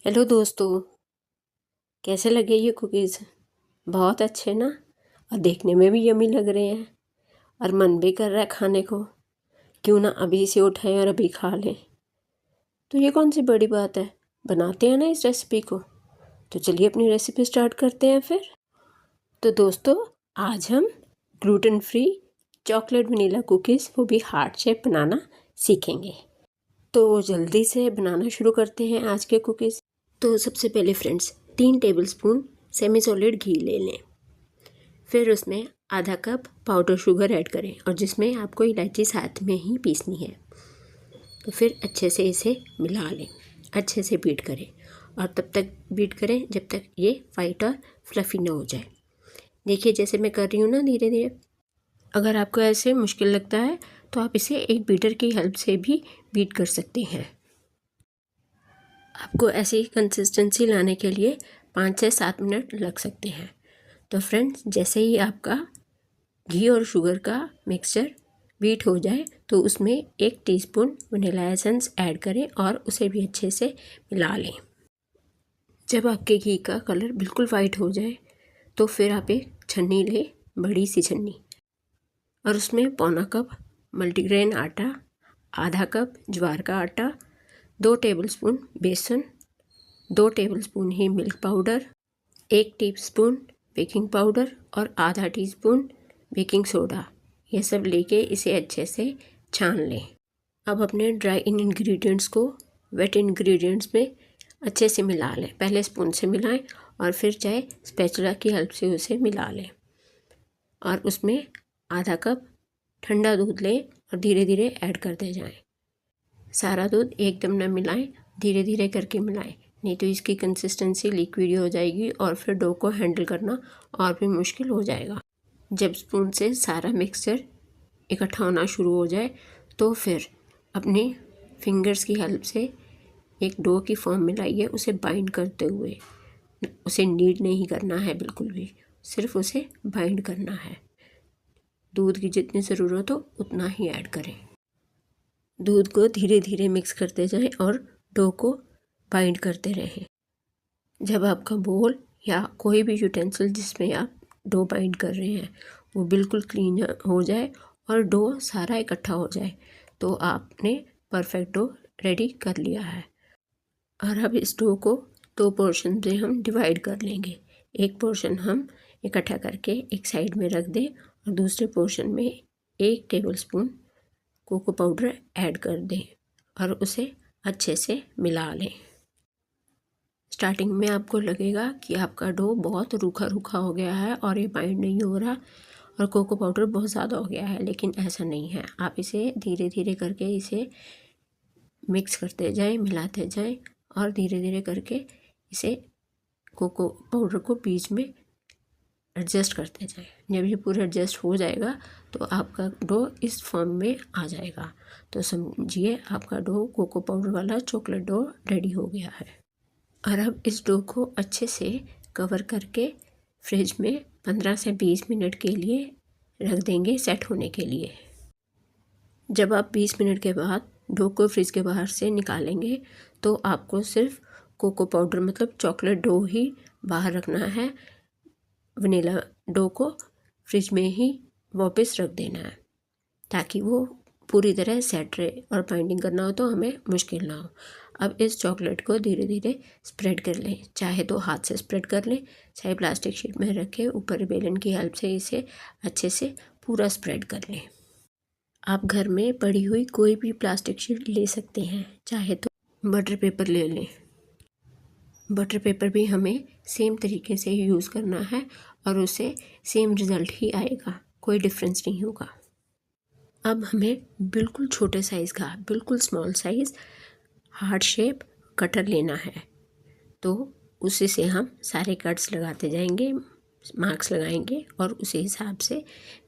Hello दोस्तों, कैसे लगे ये कुकीज़। बहुत अच्छे ना, और देखने में भी यम्मी लग रहे हैं और मन भी कर रहा है खाने को। क्यों ना अभी से उठाएं और अभी खा लें। तो ये कौन सी बड़ी बात है, बनाते हैं ना इस रेसिपी को। तो चलिए अपनी रेसिपी स्टार्ट करते हैं फिर। तो दोस्तों, आज हम gluten free chocolate vanilla cookies, वो भी हार्ट शेप बनाना सीखेंगे। तो जल्दी से बनाना शुरू करते हैं आज के कुकीज़। तो सबसे पहले फ्रेंड्स 3 टेबलस्पून सेमी सॉलिड घी ले लें। फिर उसमें आधा कप पाउडर शुगर ऐड करें, और जिसमें आपको इलायची साथ में ही पीसनी है। तो फिर अच्छे से इसे मिला लें, अच्छे से बीट करें, और तब तक बीट करें जब तक ये वाइट और फ्लफ़ी ना हो जाए। देखिए जैसे मैं कर रही हूँ ना, धीरे धीरे। अगर आपको ऐसे मुश्किल लगता है तो आप इसे एक बीटर की हेल्प से भी बीट कर सकते हैं। आपको ऐसी कंसिस्टेंसी लाने के लिए 5 से 7 मिनट लग सकते हैं। तो फ्रेंड्स, जैसे ही आपका घी और शुगर का मिक्सचर बीट हो जाए तो उसमें 1 टीस्पून वनीला एसेंस ऐड करें और उसे भी अच्छे से मिला लें। जब आपके घी का कलर बिल्कुल वाइट हो जाए तो फिर आप एक छन्नी लें, बड़ी सी छन्नी, और उसमें पौना कप मल्टीग्रेन आटा, आधा कप ज्वार का आटा, 2 टेबलस्पून बेसन, 2 टेबलस्पून ही milk powder, 1 teaspoon baking powder और आधा टीस्पून बेकिंग सोडा, ये सब लेके इसे अच्छे से छान लें। अब अपने ड्राई इंग्रेडिएंट्स को वेट इंग्रेडिएंट्स में अच्छे से मिला लें। पहले स्पून से मिलाएं और फिर चाहे स्पैचुला की हेल्प से उसे मिला लें। और उसमें आधा कप ठंडा दूध लें और धीरे धीरे ऐड करते जाएं। सारा दूध एकदम न मिलाएं, धीरे धीरे करके मिलाएं, नहीं तो इसकी कंसिस्टेंसी लिक्विड हो जाएगी और फिर डो को हैंडल करना और भी मुश्किल हो जाएगा। जब स्पून से सारा मिक्सचर इकट्ठा होना शुरू हो जाए तो फिर अपनी फिंगर्स की हेल्प से एक डो की फॉर्म में लाइए, उसे बाइंड करते हुए। उसे नीड नहीं करना है बिल्कुल भी, सिर्फ उसे बाइंड करना है। दूध की जितनी ज़रूरत हो उतना ही ऐड करें। दूध को धीरे धीरे मिक्स करते जाएं और डो को बाइंड करते रहें। जब आपका बोल या कोई भी यूटेंसिल जिसमें आप डो बाइंड कर रहे हैं वो बिल्कुल क्लीन हो जाए और डो सारा इकट्ठा हो जाए तो आपने परफेक्ट डो रेडी कर लिया है। और अब इस डो को 2 पोर्शन में हम डिवाइड कर लेंगे। एक पोर्शन हम इकट्ठा करके एक साइड में रख दें और दूसरे पोर्शन में 1 टेबलस्पून कोको पाउडर ऐड कर दें और उसे अच्छे से मिला लें। स्टार्टिंग में आपको लगेगा कि आपका डो बहुत रूखा रूखा हो गया है और ये बाइंड नहीं हो रहा और कोको पाउडर बहुत ज़्यादा हो गया है, लेकिन ऐसा नहीं है। आप इसे धीरे धीरे करके इसे मिक्स करते जाएं, मिलाते जाएं और धीरे धीरे करके इसे कोको पाउडर को बीच में एडजस्ट करते जाएं। जब ये पूरा एडजस्ट हो जाएगा तो आपका डो इस फॉर्म में आ जाएगा। तो समझिए आपका डो कोको पाउडर वाला चॉकलेट डो रेडी हो गया है। और अब इस डो को अच्छे से कवर करके फ्रिज में 15 से 20 मिनट के लिए रख देंगे सेट होने के लिए। जब आप 20 मिनट के बाद डो को फ्रिज के बाहर से निकालेंगे तो आपको सिर्फ कोको पाउडर मतलब चॉकलेट डो ही बाहर रखना है। वनीला डो को फ्रिज में ही वापस रख देना है ताकि वो पूरी तरह सेट रहे और बाइंडिंग करना हो तो हमें मुश्किल ना हो। अब इस चॉकलेट को धीरे धीरे स्प्रेड कर लें, चाहे तो हाथ से स्प्रेड कर लें, चाहे प्लास्टिक शीट में रखें, ऊपर बेलन की हेल्प से इसे अच्छे से पूरा स्प्रेड कर लें। आप घर में पड़ी हुई कोई भी प्लास्टिक शीट ले सकते हैं, चाहे तो बटर पेपर ले लें। बटर पेपर भी हमें सेम तरीके से यूज़ करना है और उससे सेम रिज़ल्ट ही आएगा, कोई डिफरेंस नहीं होगा। अब हमें बिल्कुल छोटे साइज़ का, बिल्कुल small size heart shape cutter लेना है। तो उसी से हम सारे कट्स लगाते जाएंगे, मार्क्स लगाएंगे और उसी हिसाब से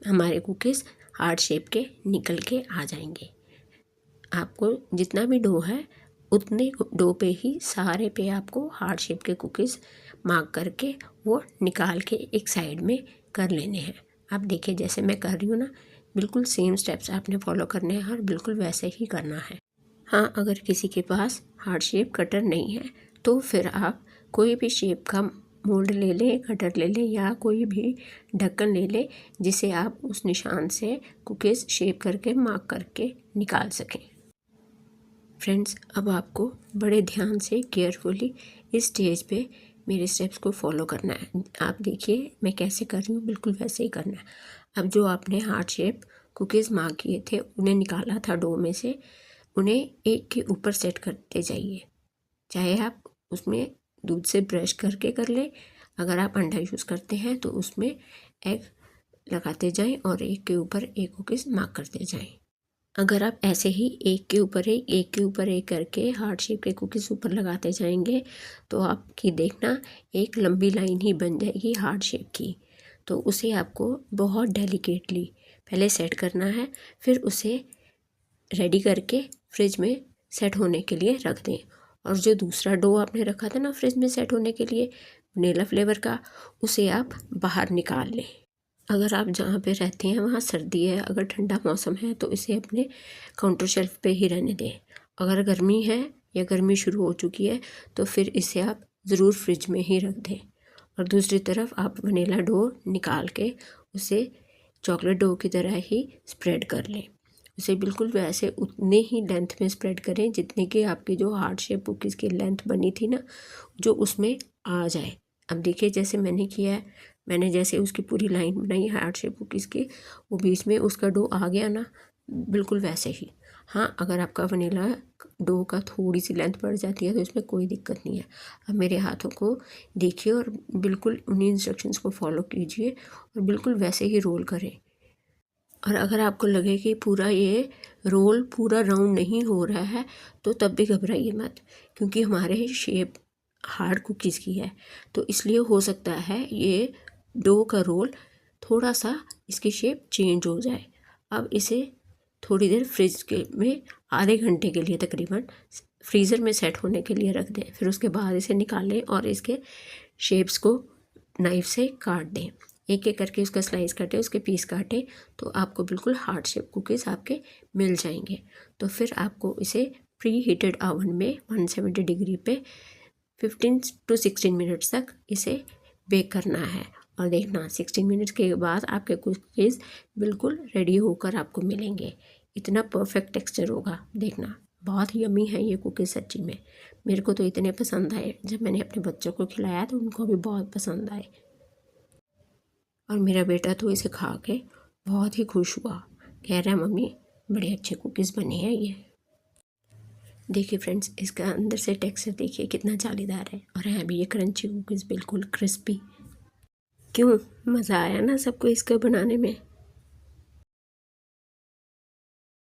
हमारे कुकीज़ हार्ट शेप के निकल के आ जाएंगे। आपको जितना भी डो है उतने डो पे ही सारे पे आपको हार्ट शेप के कुकीज़ मार्क करके वो निकाल के एक साइड में कर लेने हैं। आप देखिए जैसे मैं कर रही हूँ ना, बिल्कुल सेम स्टेप्स आपने फॉलो करने हैं और बिल्कुल वैसे ही करना है। हाँ, अगर किसी के पास हार्ट शेप कटर नहीं है तो फिर आप कोई भी शेप का मोल्ड ले लें, कटर ले लें या कोई भी ढक्कन ले लें जिसे आप उस निशान से कुकीज़ शेप करके मार्क करके निकाल सकें। फ्रेंड्स, अब आपको बड़े ध्यान से केयरफुली इस स्टेज पे मेरे स्टेप्स को फॉलो करना है। आप देखिए मैं कैसे कर रही हूँ, बिल्कुल वैसे ही करना है। अब जो आपने हार्ट शेप कुकीज़ मार्क किए थे, उन्हें निकाला था डो में से, उन्हें एक के ऊपर सेट करते जाइए। चाहे आप उसमें दूध से ब्रश करके कर लें, अगर आप अंडा यूज़ करते हैं तो उसमें एग लगाते जाएं और एक के ऊपर एक कुकीज़ मार्क करते जाएं। अगर आप ऐसे ही एक के ऊपर एक करके हार्ट शेप के कुकीज़ ऊपर लगाते जाएंगे तो आपकी देखना एक लंबी लाइन ही बन जाएगी हार्ट शेप की। तो उसे आपको बहुत डेलिकेटली पहले सेट करना है, फिर उसे रेडी करके फ्रिज में सेट होने के लिए रख दें। और जो दूसरा डो आपने रखा था ना फ्रिज में सेट होने के लिए वनीला फ्लेवर का, उसे आप बाहर निकाल लें। अगर आप जहाँ पे रहते हैं वहाँ सर्दी है, अगर ठंडा मौसम है तो इसे अपने काउंटर शेल्फ पे ही रहने दें। अगर गर्मी है या गर्मी शुरू हो चुकी है तो फिर इसे आप ज़रूर फ्रिज में ही रख दें। और दूसरी तरफ आप वनीला डो निकाल के उसे चॉकलेट डो की तरह ही स्प्रेड कर लें। उसे बिल्कुल वैसे उतने ही लेंथ में स्प्रेड करें जितने की आपकी जो हार्ट शेप कुकीज़ की लेंथ बनी थी ना, जो उसमें आ जाए। अब देखिए जैसे मैंने किया है, मैंने जैसे उसकी पूरी लाइन बनाई हार्ट शेप कुकीज़ की, वो बीच में उसका डो आ गया ना, बिल्कुल वैसे ही। हाँ, अगर आपका वनीला डो का थोड़ी सी लेंथ बढ़ जाती है तो इसमें कोई दिक्कत नहीं है। अब मेरे हाथों को देखिए और बिल्कुल उन्हीं इंस्ट्रक्शंस को फॉलो कीजिए और बिल्कुल वैसे ही रोल करें। और अगर आपको लगे कि पूरा ये रोल पूरा राउंड नहीं हो रहा है तो तब भी घबराइए मत, क्योंकि हमारे शेप हार्ड कुकीज़ की है तो इसलिए हो सकता है ये डो का रोल थोड़ा सा इसकी शेप चेंज हो जाए। अब इसे थोड़ी देर फ्रिज के में आधे घंटे के लिए तकरीबन फ्रीज़र में सेट होने के लिए रख दें। फिर उसके बाद इसे निकालें और इसके शेप्स को नाइफ़ से काट दें। एक एक करके उसका स्लाइस काटें, उसके पीस काटें तो आपको बिल्कुल हार्ट शेप कुकीज़ आपके मिल जाएंगे। तो फिर आपको इसे प्री हीटेड ओवन में 170 डिग्री पे 15 to 16 मिनट्स तक इसे बेक करना है। और देखना 16 मिनट्स के बाद आपके कुकीज़ बिल्कुल रेडी होकर आपको मिलेंगे। इतना परफेक्ट टेक्सचर होगा, देखना बहुत यम्मी है ये कुकीज़ सच्ची में। मेरे को तो इतने पसंद आए, जब मैंने अपने बच्चों को खिलाया तो उनको भी बहुत पसंद आए। और मेरा बेटा तो इसे खा के बहुत ही खुश हुआ, कह रहा है मम्मी बड़े अच्छे कुकीज़ बने हैं ये। देखिए फ्रेंड्स, इसका अंदर से टेक्सचर देखिए कितना जालीदार है और है भी ये क्रंची कुकीज़ बिल्कुल क्रिस्पी। क्यों, मज़ा आया ना सबको इसको बनाने में।